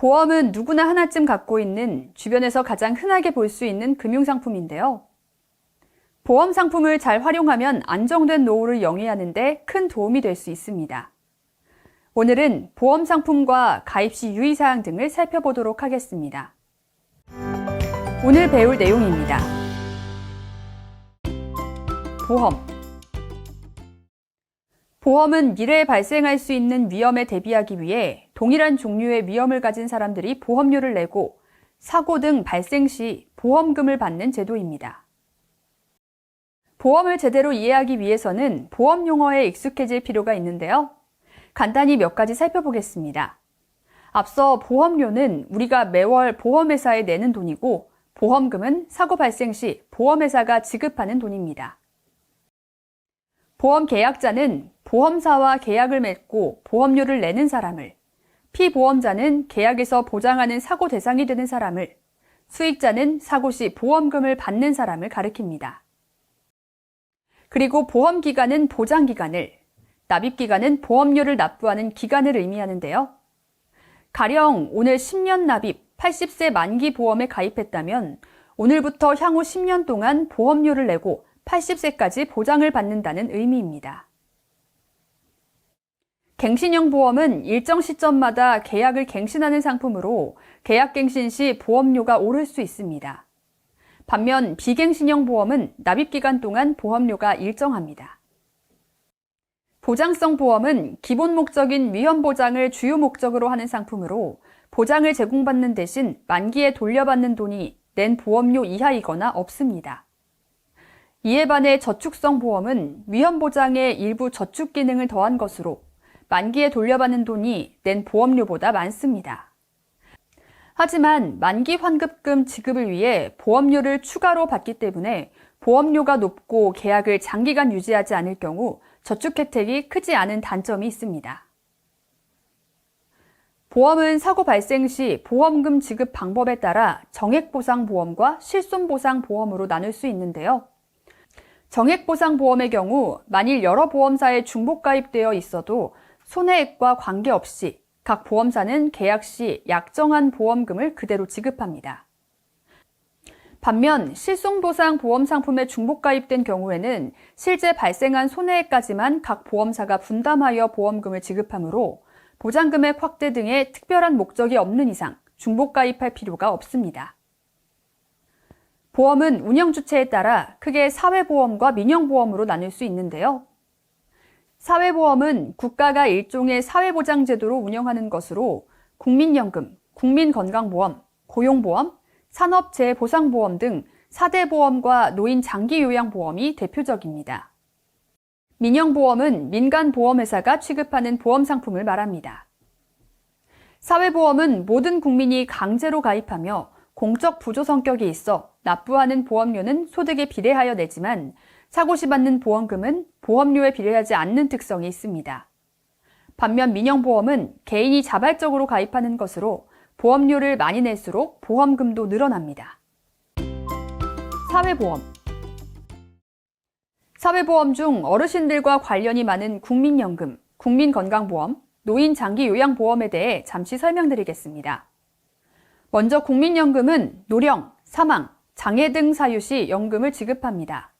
보험은 누구나 하나쯤 갖고 있는 주변에서 가장 흔하게 볼 수 있는 금융상품인데요. 보험 상품을 잘 활용하면 안정된 노후를 영위하는 데 큰 도움이 될 수 있습니다. 오늘은 보험 상품과 가입 시 유의사항 등을 살펴보도록 하겠습니다. 오늘 배울 내용입니다. 보험은 미래에 발생할 수 있는 위험에 대비하기 위해 동일한 종류의 위험을 가진 사람들이 보험료를 내고 사고 등 발생 시 보험금을 받는 제도입니다. 보험을 제대로 이해하기 위해서는 보험 용어에 익숙해질 필요가 있는데요. 간단히 몇 가지 살펴보겠습니다. 앞서 보험료는 우리가 매월 보험회사에 내는 돈이고, 보험금은 사고 발생 시 보험회사가 지급하는 돈입니다. 보험 계약자는 보험사와 계약을 맺고 보험료를 내는 사람을, 피보험자는 계약에서 보장하는 사고 대상이 되는 사람을, 수익자는 사고 시 보험금을 받는 사람을 가리킵니다. 그리고 보험기간은 보장기간을, 납입기간은 보험료를 납부하는 기간을 의미하는데요. 가령 오늘 10년 납입 80세 만기 보험에 가입했다면 오늘부터 향후 10년 동안 보험료를 내고 80세까지 보장을 받는다는 의미입니다. 갱신형 보험은 일정 시점마다 계약을 갱신하는 상품으로 계약 갱신 시 보험료가 오를 수 있습니다. 반면 비갱신형 보험은 납입기간 동안 보험료가 일정합니다. 보장성 보험은 기본 목적인 위험 보장을 주요 목적으로 하는 상품으로 보장을 제공받는 대신 만기에 돌려받는 돈이 낸 보험료 이하이거나 없습니다. 이에 반해 저축성 보험은 위험 보장에 일부 저축 기능을 더한 것으로 만기에 돌려받는 돈이 낸 보험료보다 많습니다. 하지만 만기 환급금 지급을 위해 보험료를 추가로 받기 때문에 보험료가 높고 계약을 장기간 유지하지 않을 경우 저축 혜택이 크지 않은 단점이 있습니다. 보험은 사고 발생 시 보험금 지급 방법에 따라 정액보상보험과 실손보상보험으로 나눌 수 있는데요. 정액보상보험의 경우 만일 여러 보험사에 중복 가입되어 있어도 손해액과 관계없이 각 보험사는 계약 시 약정한 보험금을 그대로 지급합니다. 반면 실손보상 보험 상품에 중복 가입된 경우에는 실제 발생한 손해액까지만 각 보험사가 분담하여 보험금을 지급하므로 보장금액 확대 등의 특별한 목적이 없는 이상 중복 가입할 필요가 없습니다. 보험은 운영 주체에 따라 크게 사회보험과 민영보험으로 나눌 수 있는데요. 사회보험은 국가가 일종의 사회보장제도로 운영하는 것으로 국민연금, 국민건강보험, 고용보험, 산업재해보상보험 등 4대 보험과 노인 장기요양보험이 대표적입니다. 민영보험은 민간보험회사가 취급하는 보험상품을 말합니다. 사회보험은 모든 국민이 강제로 가입하며 공적 부조 성격이 있어 납부하는 보험료는 소득에 비례하여 내지만 사고 시 받는 보험금은 보험료에 비례하지 않는 특성이 있습니다. 반면 민영보험은 개인이 자발적으로 가입하는 것으로 보험료를 많이 낼수록 보험금도 늘어납니다. 사회보험 중 어르신들과 관련이 많은 국민연금, 국민건강보험, 노인장기요양보험에 대해 잠시 설명드리겠습니다. 먼저 국민연금은 노령, 사망, 장애 등 사유 시 연금을 지급합니다.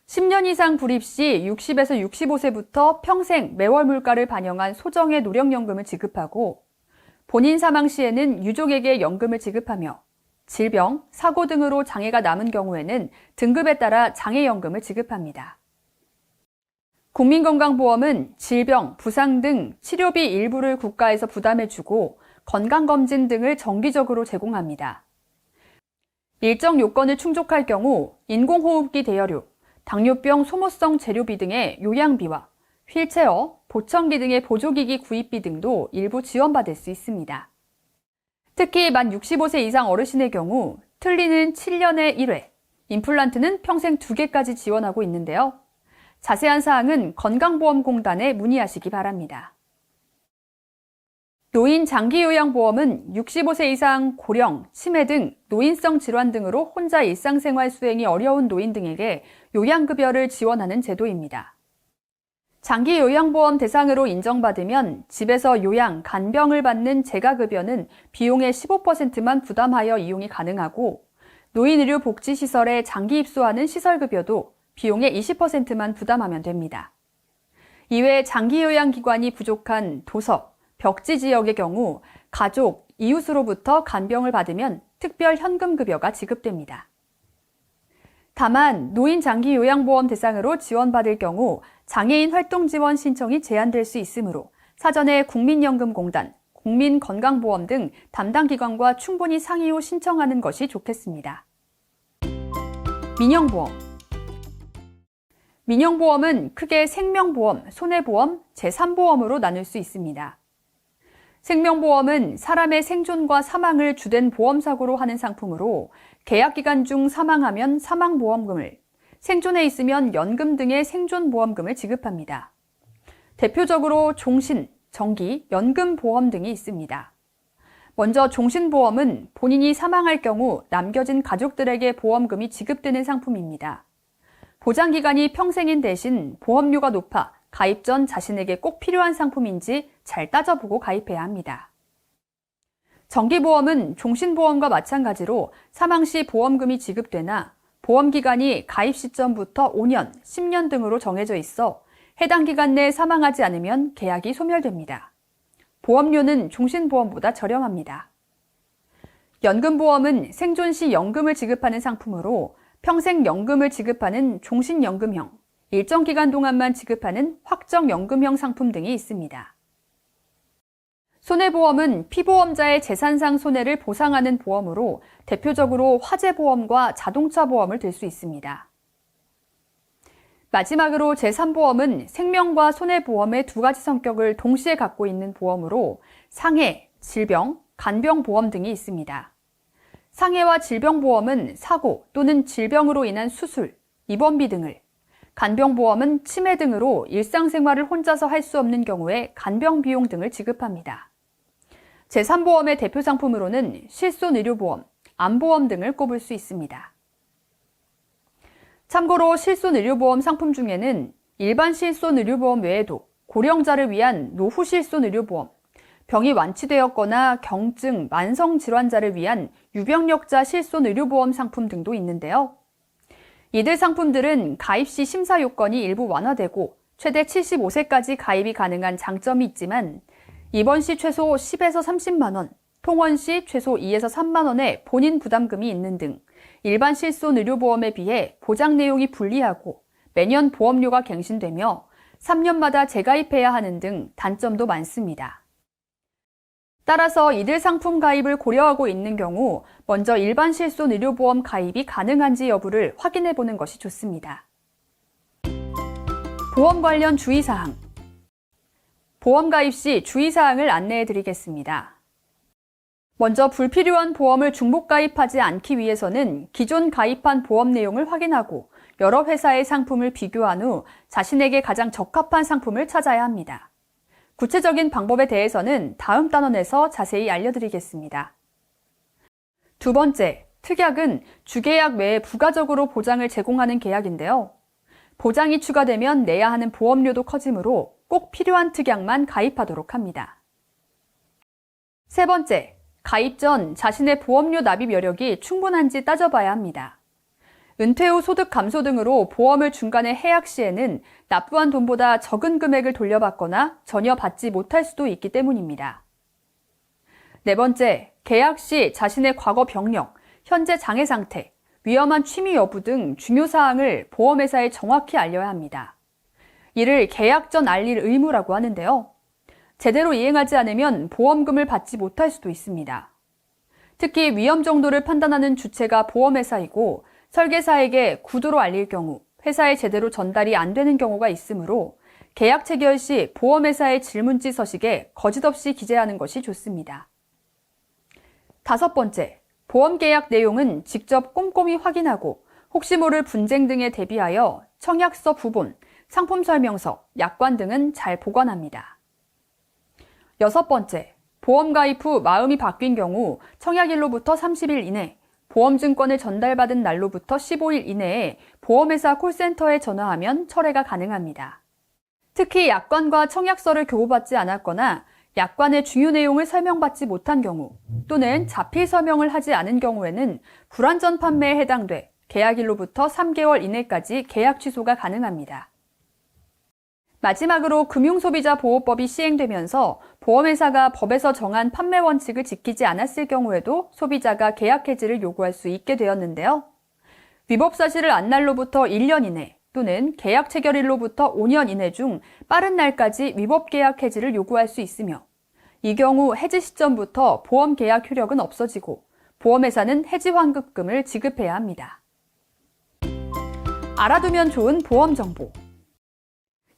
10년 이상 불입 시 60에서 65세부터 평생 매월 물가를 반영한 소정의 노령연금을 지급하고 본인 사망 시에는 유족에게 연금을 지급하며 질병, 사고 등으로 장애가 남은 경우에는 등급에 따라 장애연금을 지급합니다. 국민건강보험은 질병, 부상 등 치료비 일부를 국가에서 부담해주고 건강검진 등을 정기적으로 제공합니다. 일정 요건을 충족할 경우 인공호흡기 대여료, 당뇨병 소모성 재료비 등의 요양비와 휠체어, 보청기 등의 보조기기 구입비 등도 일부 지원받을 수 있습니다. 특히 만 65세 이상 어르신의 경우 틀니는 7년에 1회, 임플란트는 평생 2개까지 지원하고 있는데요. 자세한 사항은 건강보험공단에 문의하시기 바랍니다. 노인 장기요양보험은 65세 이상 고령, 치매 등 노인성 질환 등으로 혼자 일상생활 수행이 어려운 노인 등에게 요양급여를 지원하는 제도입니다. 장기 요양보험 대상으로 인정받으면 집에서 요양, 간병을 받는 재가급여는 비용의 15%만 부담하여 이용이 가능하고 노인의료복지시설에 장기 입소하는 시설급여도 비용의 20%만 부담하면 됩니다. 이외 장기요양기관이 부족한 도서, 벽지 지역의 경우 가족, 이웃으로부터 간병을 받으면 특별 현금급여가 지급됩니다. 다만 노인 장기요양보험 대상으로 지원받을 경우 장애인 활동지원 신청이 제한될 수 있으므로 사전에 국민연금공단, 국민건강보험 등 담당 기관과 충분히 상의 후 신청하는 것이 좋겠습니다. 민영보험. 민영보험은 크게 생명보험, 손해보험, 제3보험으로 나눌 수 있습니다. 생명보험은 사람의 생존과 사망을 주된 보험사고로 하는 상품으로 계약기간 중 사망하면 사망보험금을, 생존해 있으면 연금 등의 생존보험금을 지급합니다. 대표적으로 종신, 정기, 연금보험 등이 있습니다. 먼저 종신보험은 본인이 사망할 경우 남겨진 가족들에게 보험금이 지급되는 상품입니다. 보장기간이 평생인 대신 보험료가 높아 가입 전 자신에게 꼭 필요한 상품인지 잘 따져보고 가입해야 합니다. 정기보험은 종신보험과 마찬가지로 사망 시 보험금이 지급되나 보험기간이 가입 시점부터 5년, 10년 등으로 정해져 있어 해당 기간 내에 사망하지 않으면 계약이 소멸됩니다. 보험료는 종신보험보다 저렴합니다. 연금보험은 생존 시 연금을 지급하는 상품으로 평생 연금을 지급하는 종신연금형, 일정 기간 동안만 지급하는 확정연금형 상품 등이 있습니다. 손해보험은 피보험자의 재산상 손해를 보상하는 보험으로 대표적으로 화재보험과 자동차보험을 들 수 있습니다. 마지막으로 제3보험은 생명과 손해보험의 두 가지 성격을 동시에 갖고 있는 보험으로 상해, 질병, 간병보험 등이 있습니다. 상해와 질병보험은 사고 또는 질병으로 인한 수술, 입원비 등을, 간병보험은 치매 등으로 일상생활을 혼자서 할 수 없는 경우에 간병비용 등을 지급합니다. 제3보험의 대표 상품으로는 실손의료보험, 암보험 등을 꼽을 수 있습니다. 참고로 실손의료보험 상품 중에는 일반 실손의료보험 외에도 고령자를 위한 노후실손의료보험, 병이 완치되었거나 경증, 만성질환자를 위한 유병력자 실손의료보험 상품 등도 있는데요. 이들 상품들은 가입 시 심사 요건이 일부 완화되고 최대 75세까지 가입이 가능한 장점이 있지만 입원 시 최소 10에서 30만 원, 통원 시 최소 2에서 3만 원의 본인 부담금이 있는 등 일반 실손의료보험에 비해 보장 내용이 불리하고 매년 보험료가 갱신되며 3년마다 재가입해야 하는 등 단점도 많습니다. 따라서 이들 상품 가입을 고려하고 있는 경우 먼저 일반 실손의료보험 가입이 가능한지 여부를 확인해 보는 것이 좋습니다. 보험 관련 주의사항. 보험 가입 시 주의사항을 안내해 드리겠습니다. 먼저 불필요한 보험을 중복 가입하지 않기 위해서는 기존 가입한 보험 내용을 확인하고 여러 회사의 상품을 비교한 후 자신에게 가장 적합한 상품을 찾아야 합니다. 구체적인 방법에 대해서는 다음 단원에서 자세히 알려드리겠습니다. 두 번째, 특약은 주계약 외에 부가적으로 보장을 제공하는 계약인데요. 보장이 추가되면 내야 하는 보험료도 커지므로 꼭 필요한 특약만 가입하도록 합니다. 세 번째, 가입 전 자신의 보험료 납입 여력이 충분한지 따져봐야 합니다. 은퇴 후 소득 감소 등으로 보험을 중간에 해약 시에는 납부한 돈보다 적은 금액을 돌려받거나 전혀 받지 못할 수도 있기 때문입니다. 네 번째, 계약 시 자신의 과거 병력, 현재 장애 상태, 위험한 취미 여부 등 중요 사항을 보험회사에 정확히 알려야 합니다. 이를 계약 전 알릴 의무라고 하는데요. 제대로 이행하지 않으면 보험금을 받지 못할 수도 있습니다. 특히 위험 정도를 판단하는 주체가 보험회사이고 설계사에게 구두로 알릴 경우 회사에 제대로 전달이 안 되는 경우가 있으므로 계약 체결 시 보험회사의 질문지 서식에 거짓 없이 기재하는 것이 좋습니다. 다섯 번째, 보험계약 내용은 직접 꼼꼼히 확인하고 혹시 모를 분쟁 등에 대비하여 청약서 부본, 상품 설명서, 약관 등은 잘 보관합니다. 여섯 번째, 보험 가입 후 마음이 바뀐 경우 청약일로부터 30일 이내, 보험증권을 전달받은 날로부터 15일 이내에 보험회사 콜센터에 전화하면 철회가 가능합니다. 특히 약관과 청약서를 교부받지 않았거나 약관의 중요 내용을 설명받지 못한 경우 또는 자필 서명을 하지 않은 경우에는 불완전 판매에 해당돼 계약일로부터 3개월 이내까지 계약 취소가 가능합니다. 마지막으로 금융소비자보호법이 시행되면서 보험회사가 법에서 정한 판매 원칙을 지키지 않았을 경우에도 소비자가 계약 해지를 요구할 수 있게 되었는데요. 위법 사실을 안 날로부터 1년 이내 또는 계약 체결일로부터 5년 이내 중 빠른 날까지 위법 계약 해지를 요구할 수 있으며 이 경우 해지 시점부터 보험 계약 효력은 없어지고 보험회사는 해지 환급금을 지급해야 합니다. 알아두면 좋은 보험 정보.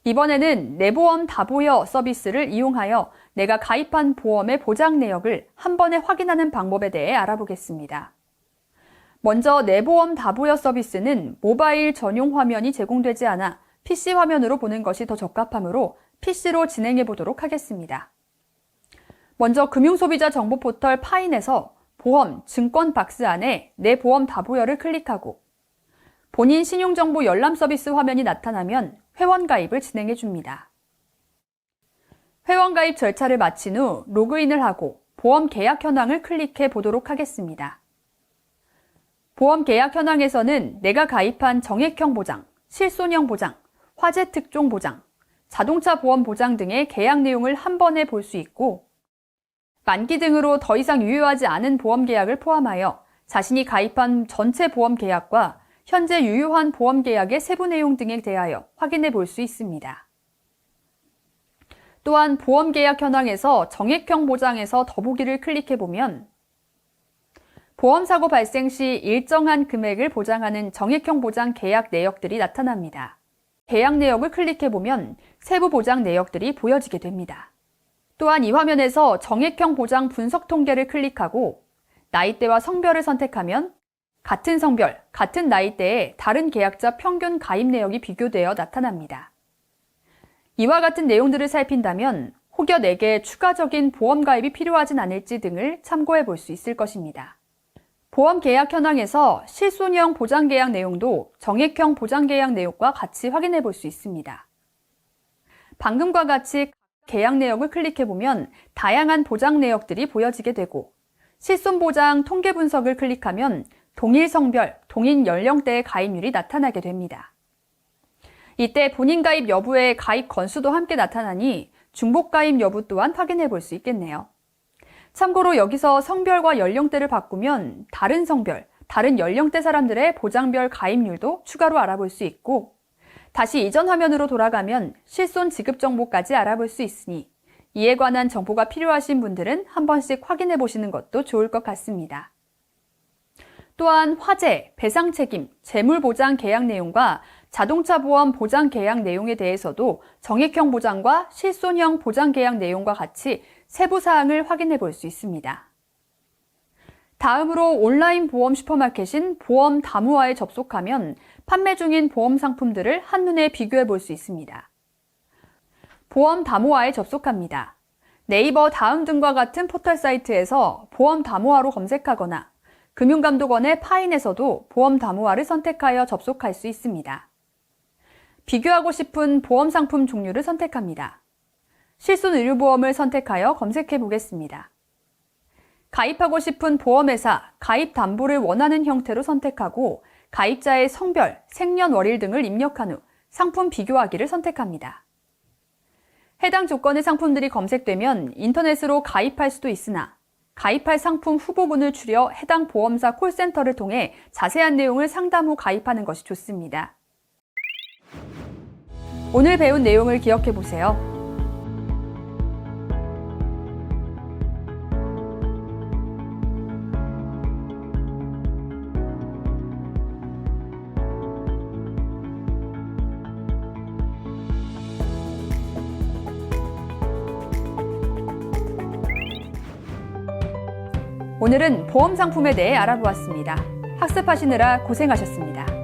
이번에는 내보험 다보여 서비스를 이용하여 내가 가입한 보험의 보장 내역을 한 번에 확인하는 방법에 대해 알아보겠습니다. 먼저 내보험 다보여 서비스는 모바일 전용 화면이 제공되지 않아 PC 화면으로 보는 것이 더 적합하므로 PC로 진행해 보도록 하겠습니다. 먼저 금융소비자 정보 포털 파인에서 보험, 증권 박스 안에 내 보험 다보여를 클릭하고 본인 신용정보 열람 서비스 화면이 나타나면 회원 가입을 진행해 줍니다. 회원 가입 절차를 마친 후 로그인을 하고 보험 계약 현황을 클릭해 보도록 하겠습니다. 보험 계약 현황에서는 내가 가입한 정액형 보장, 실손형 보장, 화재 특종 보장, 자동차 보험 보장 등의 계약 내용을 한 번에 볼 수 있고 만기 등으로 더 이상 유효하지 않은 보험 계약을 포함하여 자신이 가입한 전체 보험 계약과 현재 유효한 보험 계약의 세부 내용 등에 대하여 확인해 볼 수 있습니다. 또한 보험 계약 현황에서 정액형 보장에서 더보기를 클릭해 보면 보험사고 발생 시 일정한 금액을 보장하는 정액형 보장 계약 내역들이 나타납니다. 계약 내역을 클릭해 보면 세부 보장 내역들이 보여지게 됩니다. 또한 이 화면에서 정액형 보장 분석 통계를 클릭하고 나이대와 성별을 선택하면 같은 성별, 같은 나이대의 다른 계약자 평균 가입 내역이 비교되어 나타납니다. 이와 같은 내용들을 살핀다면 혹여 내게 추가적인 보험 가입이 필요하진 않을지 등을 참고해 볼 수 있을 것입니다. 보험 계약 현황에서 실손형 보장 계약 내용도 정액형 보장 계약 내용과 같이 확인해 볼 수 있습니다. 방금과 같이 계약 내역을 클릭해 보면 다양한 보장 내역들이 보여지게 되고 실손 보장 통계 분석을 클릭하면 동일 성별, 동일 연령대의 가입률이 나타나게 됩니다. 이때 본인 가입 여부의 가입 건수도 함께 나타나니 중복 가입 여부 또한 확인해 볼 수 있겠네요. 참고로 여기서 성별과 연령대를 바꾸면 다른 성별, 다른 연령대 사람들의 보장별 가입률도 추가로 알아볼 수 있고 다시 이전 화면으로 돌아가면 실손 지급 정보까지 알아볼 수 있으니 이에 관한 정보가 필요하신 분들은 한 번씩 확인해 보시는 것도 좋을 것 같습니다. 또한 화재, 배상 책임, 재물 보장 계약 내용과 자동차 보험 보장 계약 내용에 대해서도 정액형 보장과 실손형 보장 계약 내용과 같이 세부 사항을 확인해 볼 수 있습니다. 다음으로 온라인 보험 슈퍼마켓인 보험 다무와에 접속하면 판매 중인 보험 상품들을 한눈에 비교해 볼 수 있습니다. 보험 다무와에 접속합니다. 네이버 다음 등과 같은 포털 사이트에서 보험 다무와로 검색하거나 금융감독원의 파인에서도 보험 다무와를 선택하여 접속할 수 있습니다. 비교하고 싶은 보험 상품 종류를 선택합니다. 실손의료보험을 선택하여 검색해 보겠습니다. 가입하고 싶은 보험회사, 가입 담보를 원하는 형태로 선택하고 가입자의 성별, 생년월일 등을 입력한 후 상품 비교하기를 선택합니다. 해당 조건의 상품들이 검색되면 인터넷으로 가입할 수도 있으나 가입할 상품 후보군을 추려 해당 보험사 콜센터를 통해 자세한 내용을 상담 후 가입하는 것이 좋습니다. 오늘 배운 내용을 기억해 보세요. 오늘은 보험 상품에 대해 알아보았습니다. 학습하시느라 고생하셨습니다.